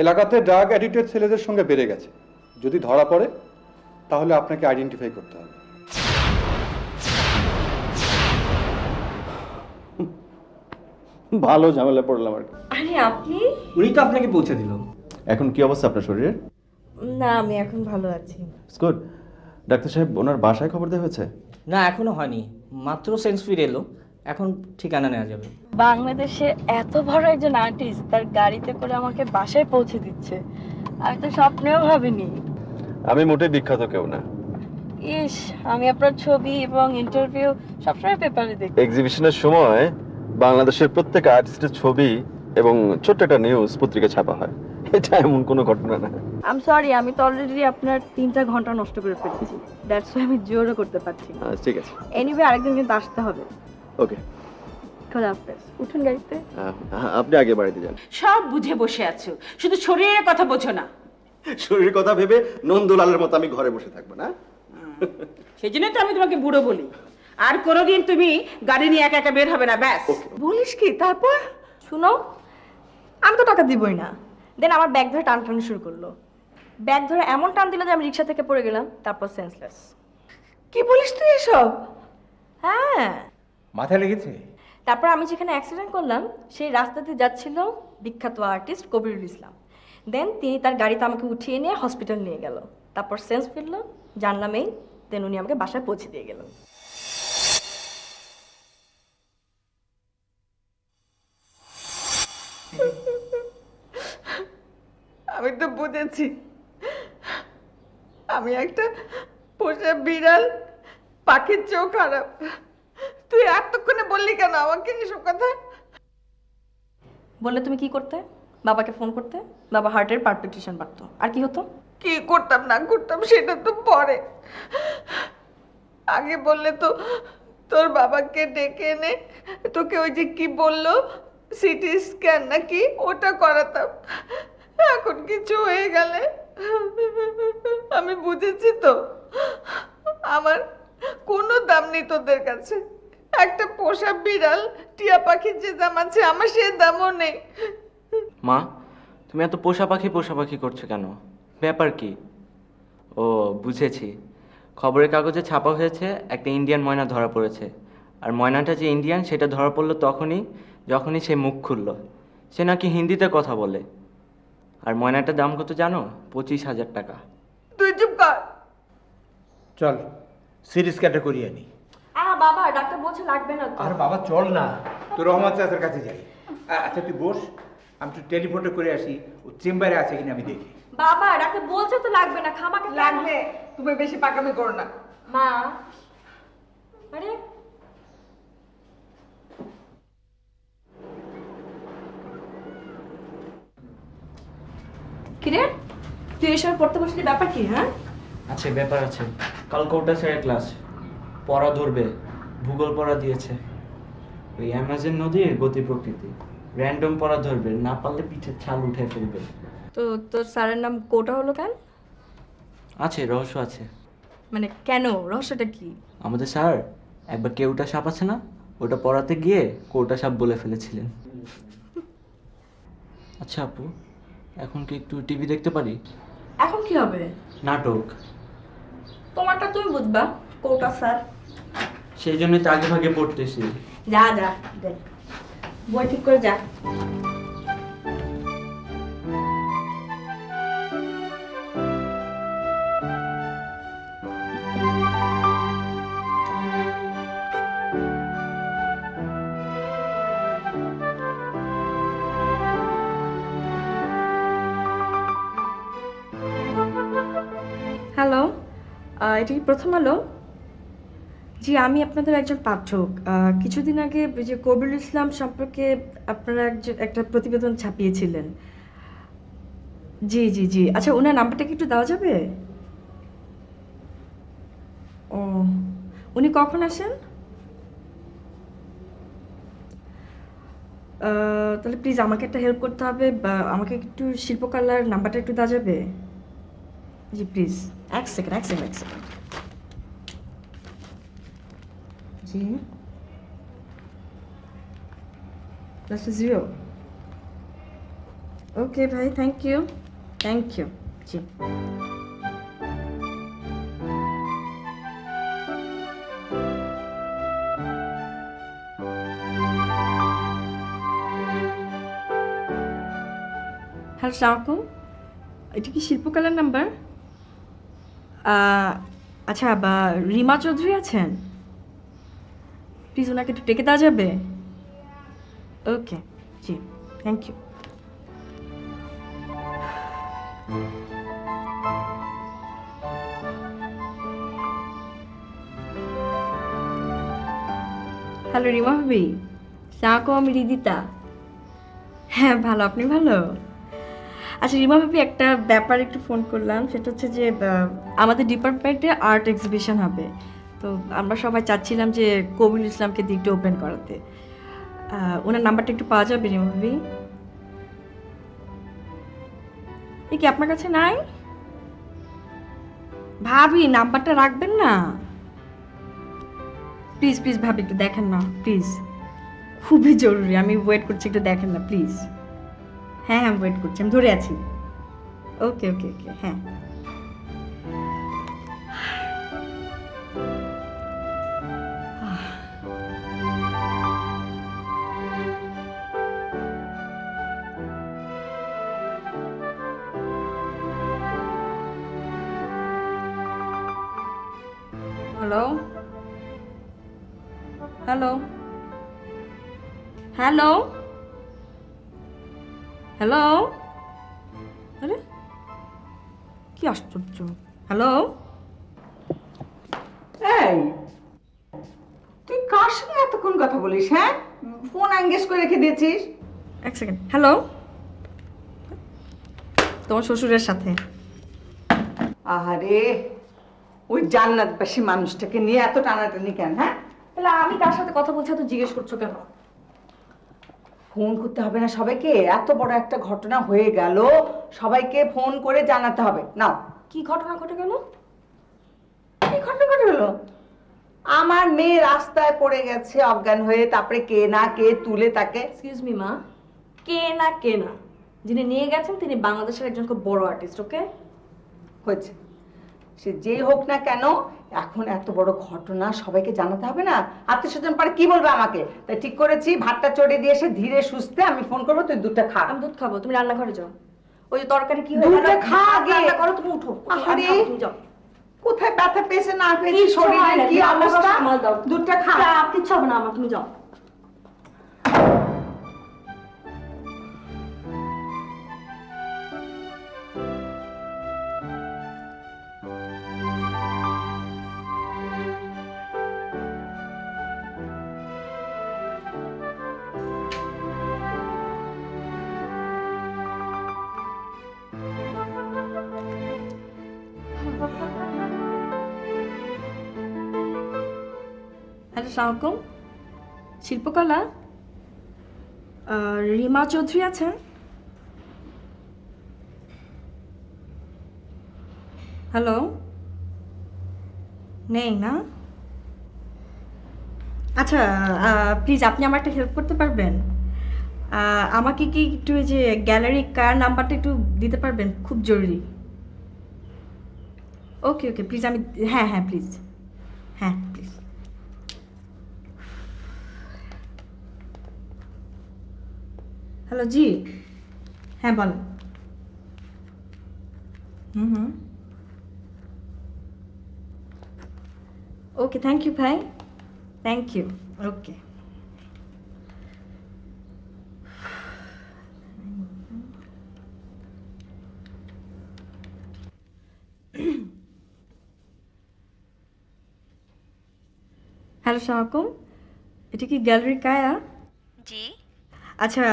এলাকাতে drug addicted ছেলেদের সঙ্গে বেড়ে গেছে। যদি ধরা পড়ে তাহলে আপনাকে আইডেন্টিফাই করতে হবে। ভালো ঝামেলা পড়লাম আর কি। আরে আপনি? উনি তো আপনাকে পৌঁছে দিল। এখন কি অবস্থা আপনার শরীরের? না, আমি এখন ভালো আছি। গুড। ডাক্তার সাহেব, ওনার বাসায় খবর দেওয়া হয়েছে? না, এখনো হয়নি, মাত্র সেন্স ফিরে এলো, এখন ঠিকানা নেওয়া যাবে। বাংলাদেশে এত বড় একজন আর্টিস্ট তার গাড়িতে করে আমাকে বাসায় পৌঁছে দিচ্ছে, আমি তো স্বপ্নেও ভাবিনি। আমি মোটেই বিখ্যাত কেউ না। ইস, আমি আপনার ছবি এবং ইন্টারভিউ সবসময় পেপারে দেখি। এক্সিবিশনের সময় বাংলাদেশের প্রত্যেক আর্টিস্টের ছবি এবং ছোট্ট একটা নিউজ পত্রিকা ছাপা হয়। এটা এমন কোনো ঘটনা না। আই এম সরি, আমি তো অলরেডি আপনার 3-4 ঘন্টা নষ্ট করে ফেলেছি। দ্যাটস ওয়াই আমি জোরও করতে পারছি না। ঠিক আছে। এনিওয়ে, আরেকদিন কিন্তু আসতে হবে। ওকে, খোদা হাফেজ। উঠুন গাড়িতে। আপনি আগে বাড়িতে যান। সব বুঝে বসে আছো, শুধু শরীরের কথা বোঝো না। শরীরের কথা ভেবে নন্দলালের মতো আমি ঘরে বসে থাকবো না। সেই জন্য তো আমি তোমাকে বুড়ো বলি। আর কোনোদিন তুমি গাড়ি নিয়ে একা একা বের হবে না, ব্যাস। বলিস কি? তারপর শুনো, আমি তো টাকা দিবই না। দেন আমার ব্যাগ ধরে টান টান শুরু করলো। ব্যাগ ধরে এমন টান দিল যে আমি রিক্সা থেকে পড়ে গেলাম, তারপর সেন্সলেস। কি বলিস তুই এসব? হ্যাঁ, মাথায় লেগেছে? তারপর আমি যেখানে অ্যাক্সিডেন্ট করলাম সেই রাস্তাতে যাচ্ছিল বিখ্যাত আর্টিস্ট কবিরুল ইসলাম। দেন তিনি তার গাড়িতে আমাকে উঠিয়ে নিয়ে হসপিটাল নিয়ে গেল। তারপর সেন্স ফিরলো, জানলাম এই। দেন উনি আমাকে বাসায় পৌঁছে দিয়ে গেলেন। আমি তো বুঝেছি আমি একটা পোষা বিড়াল, পাখির চেয়েও খারাপ। তুই এতক্ষণে বললি কেন আমাকে এসব কথা? বললে তুমি কি করতে? বাবাকে ফোন করতে, বাবা হার্টের পালপিটেশন বাড়তো, আর কি হতো? কি করতাম না করতাম সেটা তো পরে। আগে বললে তো তোর বাবাকে ডেকে এনে তোকে ওই যে কি বললো সিটি স্ক্যান নাকি ওটা করাতাম। এখন কিছু হয়ে গেলে আমি বুঝেছি তো আমার কোনো দাম নেই তোদের কাছে। একটা পোষা বিড়াল টিয়া পাখির যে দাম আছে আমার সে দামও নেই। মা, তুমি এত পোষা পাখি করছো কেন? ব্যাপার কি? ও বুঝেছি, খবরের কাগজে ছাপা হয়েছে একটা ইন্ডিয়ান ময়না ধরা পড়েছে। আর ময়নাটা যে ইন্ডিয়ান সেটা ধরা পড়লো যখনই সে মুখ খুললো। সে নাকি হিন্দিতে কথা বলে। আর ময়নাটার দাম কত জানো? 25,000 টাকা। তুই চুপ কর। চল সিরিজ ক্যাটে করিয়ে আনি। বাবা, ডাক্তার বলছে লাগবে না তো। আর বাবা চল না, তোর রহমান চাচার কাছে যাই। আচ্ছা তুই বস, আমি তো টেলিফোনে করে আসি, ও চেম্বারে আছে কিনা আমি দেখি। বাবা, ডাক্তার বলছে তো লাগবে না, খামাকে লাগবে, তুমি বেশি পাকামি করো না। মা, আরে কিরে, তুই এসব পড়তে বসলি, ব্যাপার কি? হ্যাঁ আছে, ব্যাপার আছে। কালকে ওটা স্যারের ক্লাস, পড়া ধরবে, ভূগোল পড়া দিয়েছে। ওই অ্যামাজন নদীর গতি প্রকৃতি র্যান্ডম পড়া ধরবে, না পারলে পিঠের ছাল উঠে ফেলবে। তো তোর স্যারের নাম কোটা হলো কেন? আছে, রহস্য আছে। মানে কেন? রহস্যটা কি? আমাদের স্যার একবার কেউটা সাপ আছে না, ওটা পড়াতে গিয়ে কৌটা সাপ বলে ফেলেছিলেন। আচ্ছা আপু, এখন কি একটু টিভি দেখতে পারি? এখন কি হবে? নাটক। তোমারটা তুমি বুঝবা, কোটা স্যার। সেই জন্যই তো আগে ভাগে পড়তেছি। যা যা দেখ, বই ঠিক করে যা। হ্যালো, এটি কি প্রথম আলো? জি, আমি আপনাদের একজন পাঠক। কিছুদিন আগে যে কবিরুল ইসলাম সম্পর্কে আপনারা একটা প্রতিবেদন ছাপিয়েছিলেন। জি জি জি, আচ্ছা ওনার নাম্বারটা কি একটু দেওয়া যাবে? ও, উনি কখন আসেন? তাহলে প্লিজ আমাকে একটা হেল্প করতে হবে, আমাকে একটু শিল্পকলার নাম্বারটা একটু দেওয়া যাবে? জি প্লিজ, এক সেকেন্ড। জি, +0। ওকে ভাই, থ্যাংক ইউ। Thank you. জি। হ্যালো, সালামালাইকুম। এটা কি শিল্পকলার নাম্বার? আচ্ছা, রিমা চৌধুরী আছেন? প্লিজ ওনাকে একটু ডেকে দেওয়া যাবে? ওকে, জি, থ্যাংক ইউ। হ্যালো রিমা ভাবি, সালামালাইকুম, আমি রিদিতা। হ্যাঁ ভালো, আপনি ভালো? আচ্ছা রিমা ভাবি, একটা ব্যাপার একটু ফোন করলাম, সেটা হচ্ছে যে আমাদের ডিপার্টমেন্টে আর্ট এক্সিবিশন হবে, তো আমরা সবাই চাচ্ছিলাম যে কবির ইসলামকে দিকটা ওপেন করাতে। ওনার নাম্বারটা একটু পাওয়া যাবে রিমা ভাবি? এ কি আপনার কাছে নাই? ভাবি নাম্বারটা রাখবেন না প্লিজ, প্লিজ ভাবি একটু দেখেন না প্লিজ, খুবই জরুরি, আমি ওয়েট করছি, একটু দেখেন না প্লিজ। হ্যাঁ হ্যাঁ, ওয়েট করছি, আমি ধরে আছি। ওকে ওকে ওকে, হ্যাঁ। হ্যালো হ্যালো হ্যালো হ্যালো, আরে কি আশ্চর্য। হ্যালো, এই তুই কার সঙ্গে এতক্ষণ কথা বলিস? হ্যাঁ, ফোন এঙ্গেজ করে রেখে দিয়েছিস? এক সেকেন্ড। হ্যালো, তোমার শ্বশুরের সাথে। আহারে, ওই জান্নাতবাসী মানুষটাকে নিয়ে এত টানাটানি কেন? হ্যাঁ, তাহলে আমি কার সাথে কথা বলছি তো জিজ্ঞেস করছো কেন? ফোন করতে হবে না সবাইকে? এত বড় একটা ঘটনা হয়ে গেল, সবাইকে ফোন করে জানাতে হবে। নাও। কি ঘটনা ঘটে গেল? কি ঘটনা ঘটে গেলো? আমার মেয়ে রাস্তায় পড়ে গেছে অজ্ঞান হয়ে, তারপরে কে না কে তুলে তাকে। এক্সকিউজ মি মা, কে না কে না, যিনি নিয়ে গেছেন তিনি বাংলাদেশের একজন খুব বড় আর্টিস্ট। ওকে, হয়েছে, সে যেই হোক না কেন, এখন এত বড় ঘটনা সবাইকে জানাতে হবে না? আত্মীয় স্বজন পারে কি বলবে আমাকে? তাই ঠিক করেছি, ভাতটা চড়িয়ে দিয়ে এসে ধীরে সুস্থে আমি ফোন করবো, তুই দুধটা খা। আমি দুধ খাবো, তুমি রান্নাঘরে যাও। ওই যে তরকারি কি দুধটা খা আগে। রান্না করো, তুমি উঠো। আরে, তুমি যাও। কোথায় ব্যথা পেয়েছে না পেয়েছে, কিচ্ছু হয় শরীরে না, কি তুমি অবস্থা? সামাল দাও। দুধটা খা। কিচ্ছু হবে না আমার, তুমি যাও। হ্যালো, সালামালাইকুম। শিল্পকলা, রিমা চৌধুরী আছেন? হ্যালো, নেই না? আচ্ছা, প্লিজ আপনি আমার একটা হেল্প করতে পারবেন? আমাকে কি একটু এই যে গ্যালারি কার নাম্বারটা একটু দিতে পারবেন? খুব জরুরি। ওকে ওকে, প্লিজ আমি, হ্যাঁ হ্যাঁ প্লিজ, হ্যাঁ প্লিজ। হ্যালো, জি, হ্যাঁ বলেন। হুম, ওকে, থ্যাংক ইউ ভাই, থ্যাংক ইউ। ওকে। হ্যালো, সালামালাইকুম। এটা কি গ্যালারি কায়া? জি। আচ্ছা,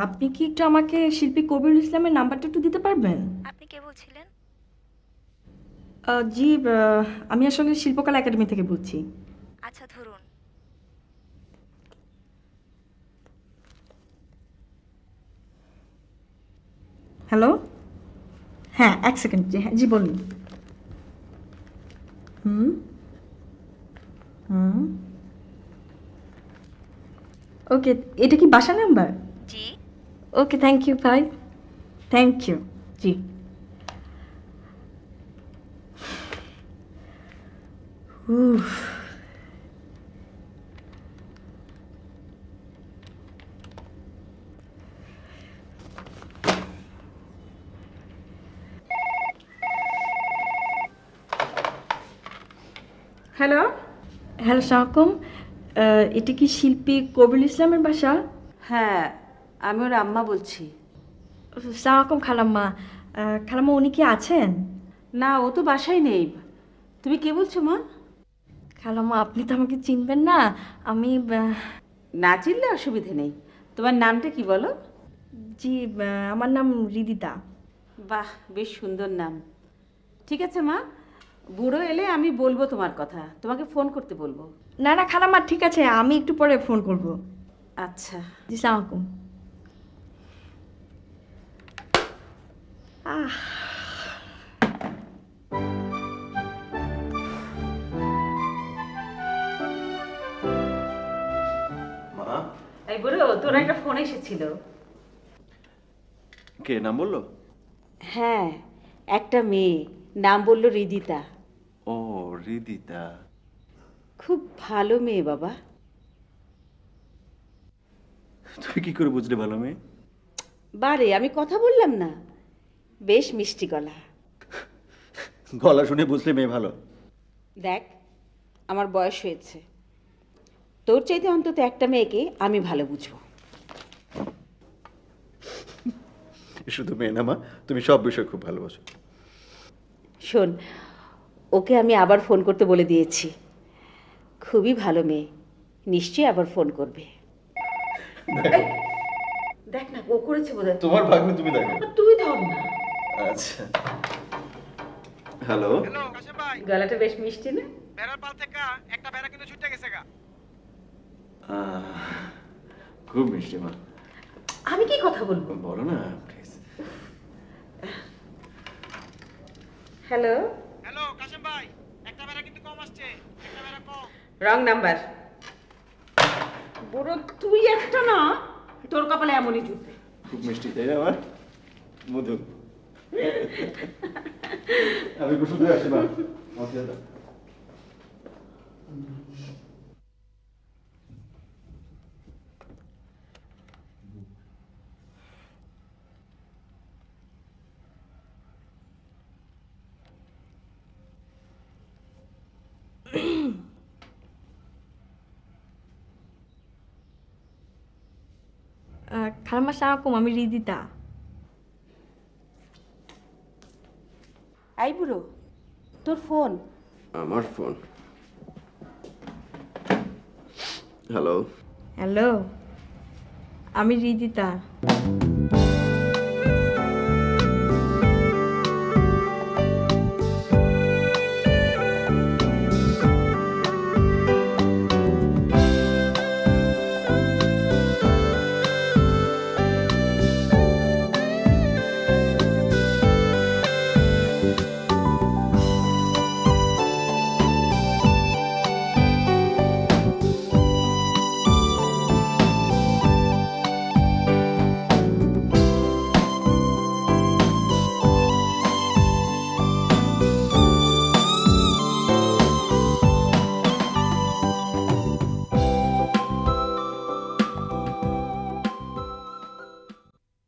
আপনি কি একটু আমাকে শিল্পী কবিরুল ইসলামের নাম্বারটা একটু দিতে পারবেন? আপনি কে বলছিলেন? জি, আমি আসলে শিল্পকলা একাডেমি থেকে বলছি। আচ্ছা ধরুন। হ্যালো, হ্যাঁ এক সেকেন্ড, জি হ্যাঁ, জি বলুন। হুম হুম, ওকে, এটা কি বাসা নাম্বার? জি। ওকে, থ্যাংক ইউ ভাই, থ্যাংক ইউ। জি। উফ। হ্যালো, হ্যালো সালামালাইকুম, এটা কি শিল্পী কবির ইসলামের বাসা? হ্যাঁ আমি ওর আম্মা বলছি। সালামালাইকুম খালাম্মা। খালাম্মা উনি কি আছেন? না, ও তো বাসায় নেই। তুমি কে বলছো মা? খালাম্মা আপনি তো আমাকে চিনবেন না। আমি না চিনলে অসুবিধে নেই। তোমার নামটা কি বলো? জি, আমার নাম রিদিতা। বাহ, বেশ সুন্দর নাম। ঠিক আছে মা, বুড়ো এলে আমি বলবো তোমার কথা, তোমাকে ফোন করতে বলবো। না না খালাম্মা, ঠিক আছে, আমি একটু পরে ফোন করব। আচ্ছা। জি সালামালাইকুম। মা, এই বুড়ো, তোর একটা ফোন এসেছিল। কে নাম বললো? হ্যাঁ, একটা মেয়ে, নাম বললো রিদিতা। ও, রিদিতা। খুব ভালো মেয়ে বাবা। তুই কি করে বুঝলি ভালো মেয়ে? বারে, আমি কথা বললাম না, বেশ মিষ্টি গলা। গলা শুনে বুঝলে মেয়ে ভালো? দেখ, আমার বয়স হয়েছে, তোর চাইতে অন্তত একটা মেয়েকে আমি ভালো বুঝবো। শুধু মেয়ে না মা, তুমি সব বিষয় খুব ভালোবাসো। শোন, ওকে আমি আবার ফোন করতে বলে দিয়েছি। খুবই ভালো মেয়ে, নিশ্চয়ই আবার ফোন করবে। দেখ না, ও করেছে বোধহয়। তোমার ভাগ্নে, তুমি দেখো। তুই ধর না। আচ্ছা। হ্যালো। গলাটা বেশ মিষ্টি না? খুব মিষ্টি মা। আমি কি কথা বলবো? বলো না প্লিজ। হ্যালো। হ্যালো কাশেম ভাই, একটা বেড়া কিন্তু কম আসছে, একটা বেড়া কম। Wrong number. বুড়ো তুই একটা না, তোর কপালে এমনই জুটবে। খুব মিষ্টি তাই না আমার? মধু। আমি গোসল করে আসি মা। খালাম্মা সালামালাইকুম, আমি রিদিতা। আই বুড়ো, তোর ফোন। আমার ফোন। হ্যালো। হ্যালো, আমি রিদিতা।